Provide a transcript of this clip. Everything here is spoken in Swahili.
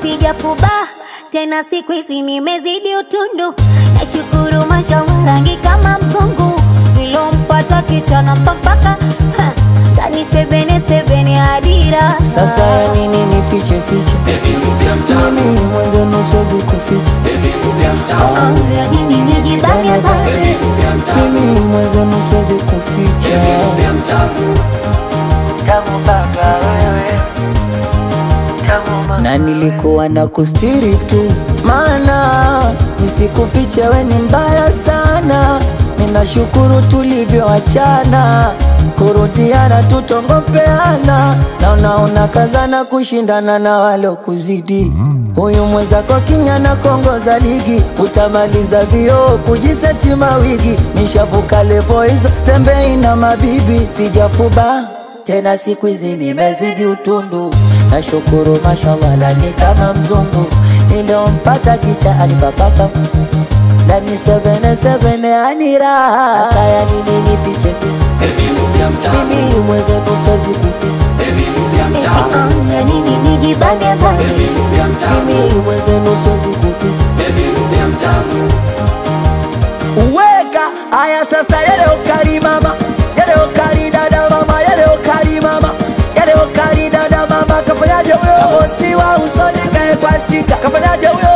sijafuba tena siku hizi nimezidi utundu. Nashukuru mashallah rangi kama mzungu, nilompata kichana mpaka ndani sebene adira. Sasa ya nini nifiche fiche? Mimi mwanzo nusuwezi kuficha. Ya nini nijibane bane? Mimi mwanzo nusuwezi kuficha. Tamu mpaka wewe, na nilikuwa na kustiri tu, maana nisikufiche we ni mbaya sana. Ninashukuru tulivyoachana, kurudiana tutongopeana, na unaona kazana kushindana na walo kuzidi. Huyu mwezako kinyana kongoza ligi, utamaliza vio kujiseti mawigi. Nishavuka levo hizo stembei na mabibi, sijafuba tena siku hizi nimezidi utundu. Nashukuru mashallah laki kama mzungu, niliompata kicha alipapaka ndani sebene anira. Sasa ya nini nifiche fiche? Mimi mweze nusuwezi kuficha. Ya nini nijibane bane? Mimi mweze nusuwezi kuficha. Uweka aya sasa yale ukali mama, yale ukali dada mama, yale ukali mama, yale ukali dada mama. Kafanyaje huyo? Hosti wa usoni kae kwa stika. Kafanyaje huyo?